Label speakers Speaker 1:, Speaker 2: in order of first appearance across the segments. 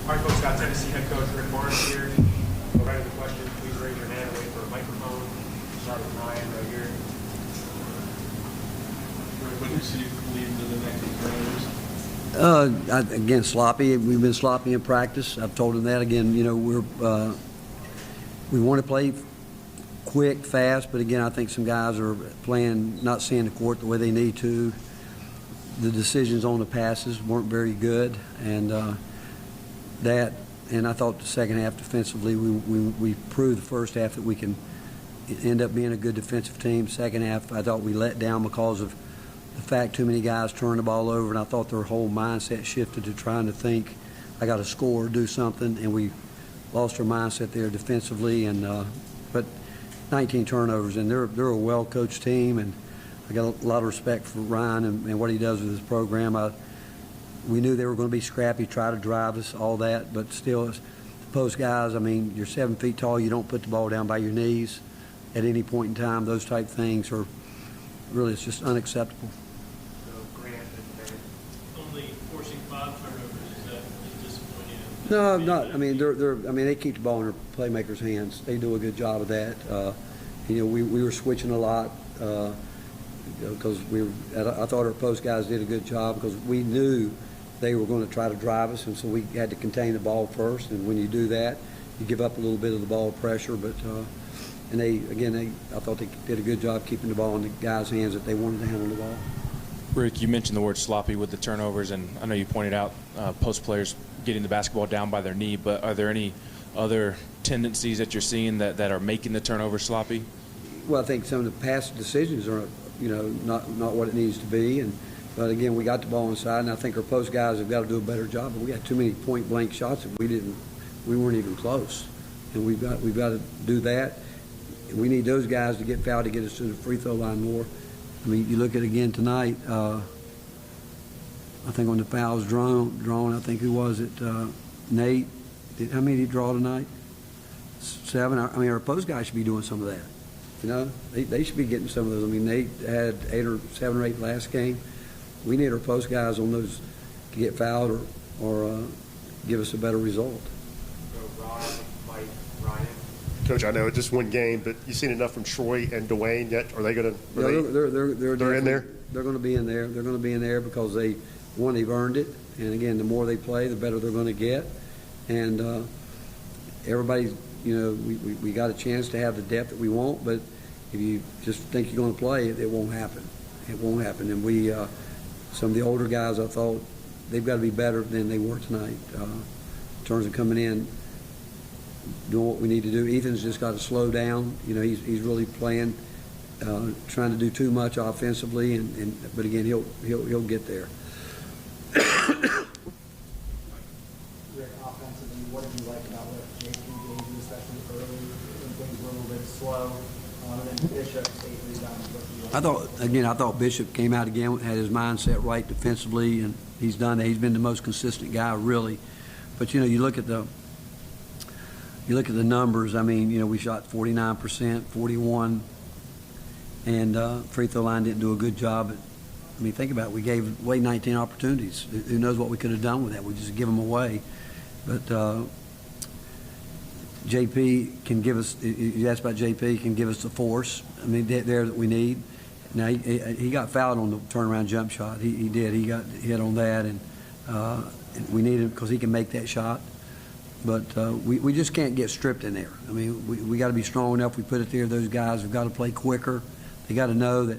Speaker 1: All right, folks, got Tennessee head coach Rick Barnes here. Go right to the question. Please raise your hand. Wait for a microphone. Start with Ryan right here.
Speaker 2: What do you see leading to the next turnovers?
Speaker 3: Again, sloppy. We've been sloppy in practice. I've told him that. Again, you know, we want to play quick, fast, but again, I think some guys are playing, not seeing the court the way they need to. The decisions on the passes weren't very good, and I thought the second half defensively, we proved the first half that we can end up being a good defensive team. Second half, I thought we let down because of the fact too many guys turned the ball over, and I thought their whole mindset shifted to trying to think, I got to score, do something, and we lost our mindset there defensively. And but 19 turnovers, and they're a well-coached team, and I got a lot of respect for Ryan and what he does with his program. We knew they were going to be scrappy, try to drive us, all that, but still, as post guys, I mean, you're 7 feet tall, you don't put the ball down by your knees at any point in time. Those type things are really, it's just unacceptable.
Speaker 1: So Grant and
Speaker 2: Only forcing 5 turnovers, is disappointing?
Speaker 3: No, not. I mean, they keep the ball in their playmakers' hands. They do a good job of that. You know, we were switching a lot because I thought our post guys did a good job because we knew they were going to try to drive us, and so we had to contain the ball first. And when you do that, you give up a little bit of the ball pressure. But I thought they did a good job keeping the ball in the guys' hands that they wanted to handle the ball.
Speaker 4: Rick, you mentioned the word sloppy with the turnovers, and I know you pointed out post players getting the basketball down by their knee, but are there any other tendencies that you're seeing that are making the turnover sloppy?
Speaker 3: Well, I think some of the pass decisions are, you know, not what it needs to be. But again, we got the ball inside, and I think our post guys have got to do a better job. But we got too many point blank shots that we weren't even close, and we've got to do that. We need those guys to get fouled to get us to the free throw line more. I mean, you look at it again tonight. I think when the fouls drawn, I think who was it? Nate. How many did he draw tonight? 7. I mean, our post guys should be doing some of that. You know, they should be getting some of those. I mean, Nate had 7 or 8 last game. We need our post guys on those to get fouled or give us a better result.
Speaker 1: so Rob, Mike, Ryan.
Speaker 5: Coach, I know it's just one game, but you seen enough from Troy and Dwayne yet? Are they going to?
Speaker 3: They're
Speaker 5: in there.
Speaker 3: They're going to be in there. They're going to be in there because they've earned it. And again, the more they play, the better they're going to get. And everybody's, you know, we got a chance to have the depth that we want, but if you just think you're going to play, it won't happen. It won't happen. And some of the older guys, I thought they've got to be better than they were tonight in terms of coming in, doing what we need to do. Ethan's just got to slow down. You know, he's really playing, trying to do too much offensively, but again, he'll get there.
Speaker 6: Rick, offensively, what did you like about what JP gave you, especially early when things were a little bit slow? And then Bishop, 8 rebounds.
Speaker 3: I thought Bishop came out again, had his mindset right defensively, and he's done that. He's been the most consistent guy, really. But you know, you look at the numbers. I mean, you know, we shot 49%, 41, and free throw line didn't do a good job. I mean, think about it. We gave away 19 opportunities. Who knows what we could have done with that? We just give them away. But JP can give us. You asked about JP. He can give us the force. I mean, there that we need. Now he got fouled on the turnaround jump shot. He did. He got hit on that, and we need him because he can make that shot. But we just can't get stripped in there. I mean, we got to be strong enough. We put it there. Those guys have got to play quicker. They got to know that.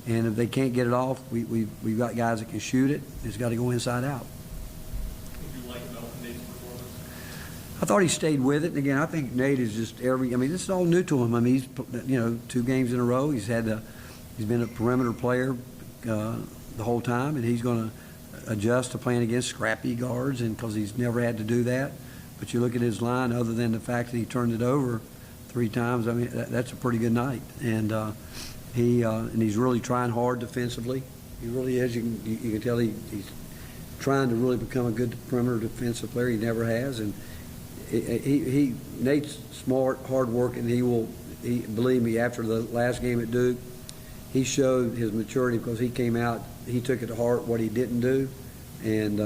Speaker 3: And if they can't get it off, we've got guys that can shoot it. It's got to go inside out.
Speaker 2: What do you like about Nate's performance?
Speaker 3: I thought he stayed with it. And again, I think Nate is just I mean, this is all new to him. I mean, he's, you know, 2 games in a row. He's been a perimeter player the whole time, and he's going to adjust to playing against scrappy guards, and because he's never had to do that. But you look at his line, other than the fact that he turned it over 3 times, I mean, that's a pretty good night. And he's really trying hard defensively. He really is. You can tell he's trying to really become a good perimeter defensive player. He never has. And Nate's smart, hard working. Believe me, after the last game at Duke, he showed his maturity because he came out, he took it to heart what he didn't do. And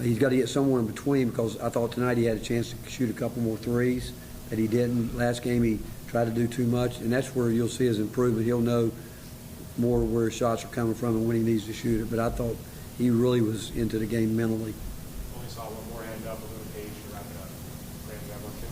Speaker 3: He's got to get somewhere in between, because I thought tonight he had a chance to shoot a couple more threes that he didn't. Last game he tried to do too much, and that's where you'll see his improvement. He'll know more where his shots are coming from and when he needs to shoot it. But I thought he really was into the game mentally.
Speaker 1: Only saw one more hand up, a little page to wrap it up. Graham, you have one too?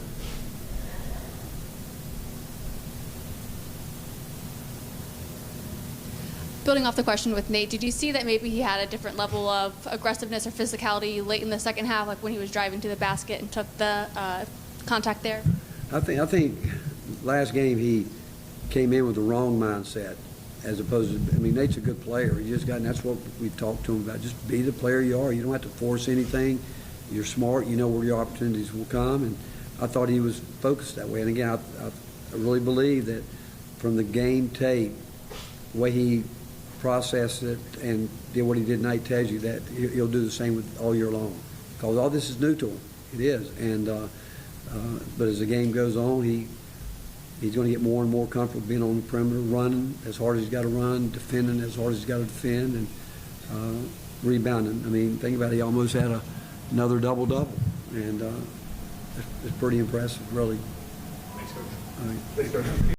Speaker 7: Building off the question with Nate, did you see that maybe he had a different level of aggressiveness or physicality late in the second half, like when he was driving to the basket and took the contact there?
Speaker 3: I think last game he came in with the wrong mindset, as opposed to, I mean, Nate's a good player. You just got, and that's what we've talked to him about. Just be the player you are. You don't have to force anything. You're smart. You know where your opportunities will come. And I thought he was focused that way. And again, I really believe that from the game tape, the way he processed it and did what he did tonight tells you that he'll do the same with all year long, because all this is new to him. It is. And but as the game goes on, he's going to get more and more comfortable being on the perimeter, running as hard as he's got to run, defending as hard as he's got to defend, and rebounding. I mean, think about it, he almost had another double-double, and it's pretty impressive, really.
Speaker 1: Thanks, Coach.
Speaker 3: I mean,
Speaker 5: Thanks, Coach.